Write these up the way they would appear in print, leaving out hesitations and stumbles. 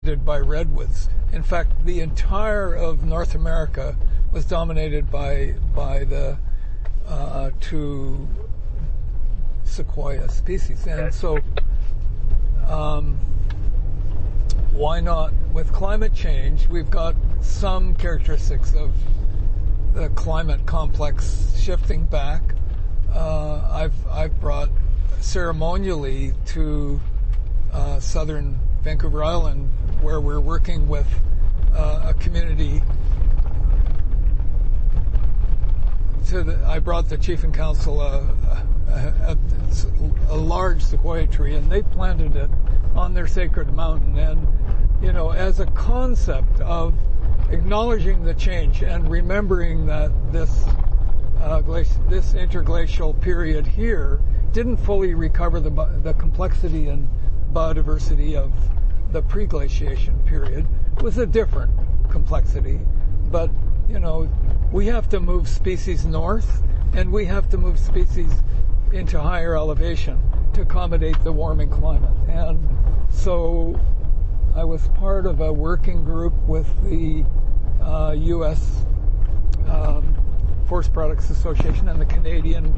by redwoods. In fact, the entire of North America was dominated by the two sequoia species. And so why not? With climate change, we've got some characteristics of the climate complex shifting back. I've brought ceremonially to southern Vancouver Island, where we're working with a community. I brought the chief and council a large sequoia tree, and they planted it on their sacred mountain. And as a concept of acknowledging the change and remembering that this interglacial period here didn't fully recover the complexity and biodiversity of the pre-glaciation period, was a different complexity. But we have to move species north, and we have to move species into higher elevation to accommodate the warming climate. And so I was part of a working group with the U.S. Forest Products Association and the Canadian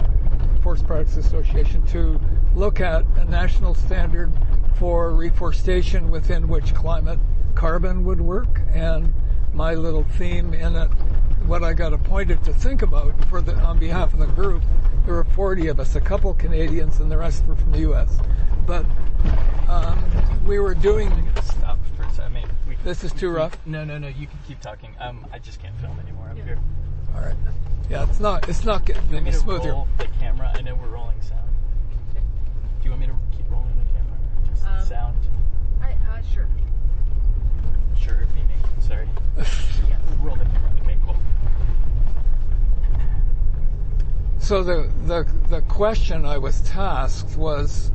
Forest Products Association to look at a national standard for reforestation within which climate carbon would work. And my little theme in it, what I got appointed to think about on behalf of the group, there were 40 of us, a couple Canadians and the rest were from the U.S. But we were doing... Stop for a second. This is too rough? No, you can keep talking. I just can't film anymore up here. All right. Yeah, it's not getting any smoother. Roll the camera? I know we're rolling sound. Okay. Do you want me to keep rolling the camera? Or just sound? Sure. Sure, meaning, sorry. Yeah. Roll the camera. Okay, cool. So the question I was tasked was,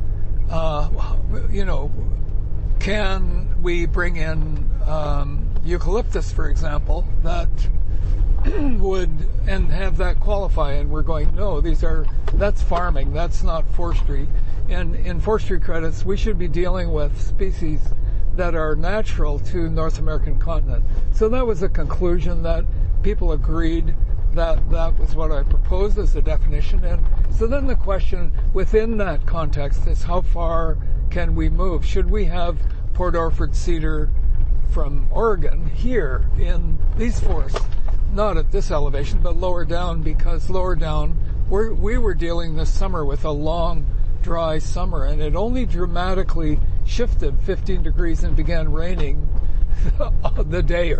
can we bring in eucalyptus, for example, that would and have that qualify? And we're going, no, that's farming, that's not forestry. And in forestry credits, we should be dealing with species that are natural to North American continent. So that was a conclusion that people agreed that was what I proposed as a definition. And so then the question within that context is, how far can we move? Should we have Port Orford cedar from Oregon here in these forests? Not at this elevation, but lower down, because lower down, we were dealing this summer with a long, dry summer, and it only dramatically shifted 15 degrees and began raining the day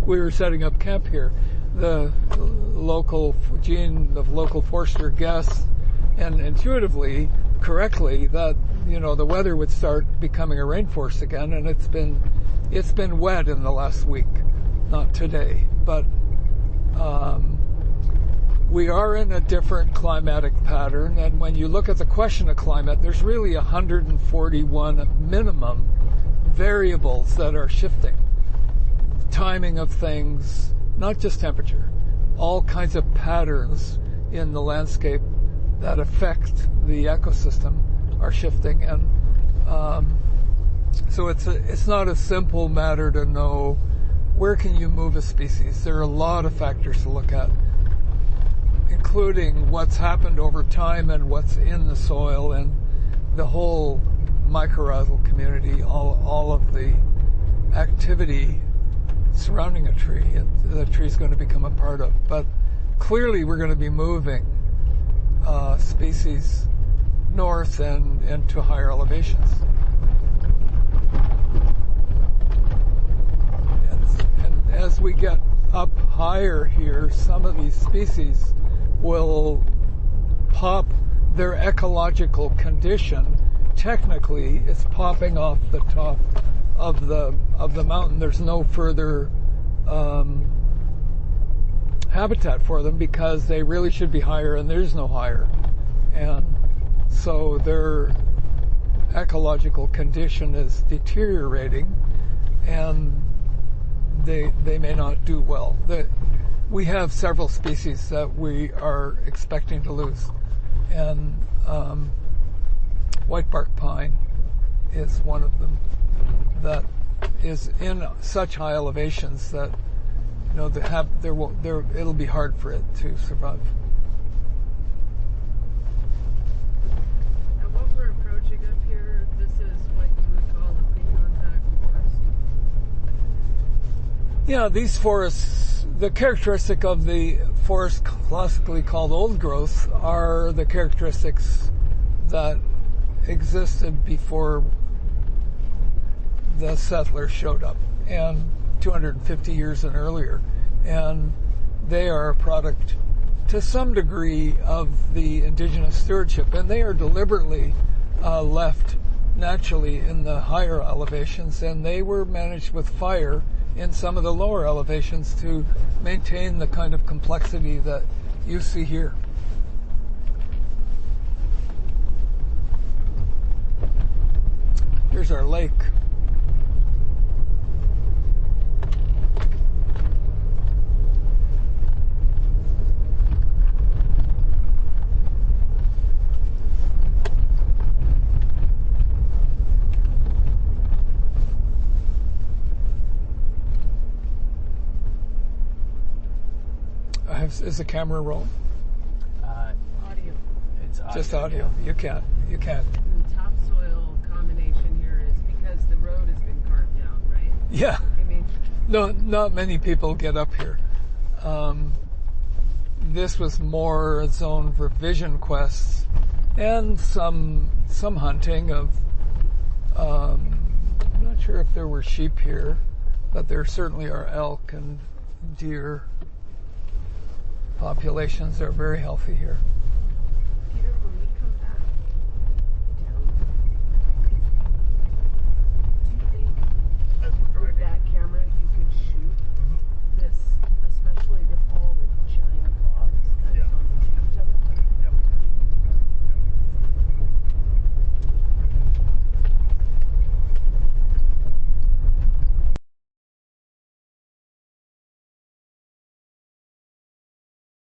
we were setting up camp here. The local forester guessed, and intuitively, correctly, that the weather would start becoming a rainforest again, and it's been wet in the last week, not today, but we are in a different climatic pattern, and when you look at the question of climate, there's really 141 minimum variables that are shifting. Timing of things, not just temperature, all kinds of patterns in the landscape that affect the ecosystem are shifting, and so it's not a simple matter to know where can you move a species. There are a lot of factors to look at, including what's happened over time and what's in the soil and the whole mycorrhizal community, all of the activity surrounding a tree the tree is going to become a part of. But clearly we're going to be moving species north and to higher elevations. And as we get up higher here, some of these species will pop. Their ecological condition technically is popping off the top of the mountain. There's no further habitat for them because they really should be higher, and there's no higher. And so their ecological condition is deteriorating, and they may not do well. We have several species that we are expecting to lose, and white bark pine is one of them that is in such high elevations that it'll be hard for it to survive. And what we're approaching up here, this is what you would call a pre-contact forest. Yeah, these forests, the characteristic of the forest classically called old growth are the characteristics that existed before the settlers showed up, and 250 years and earlier. And they are a product to some degree of the indigenous stewardship, and they are deliberately left naturally in the higher elevations, and they were managed with fire in some of the lower elevations to maintain the kind of complexity that you see here. Here's our lake. Is the camera rolling? Audio. It's audio. Just audio. You can't. And the topsoil combination here is because the road has been carved out, right? Yeah. I mean, No, not many people get up here. This was more a zone for vision quests and some hunting of. I'm not sure if there were sheep here, but there certainly are elk and deer. Populations are very healthy here.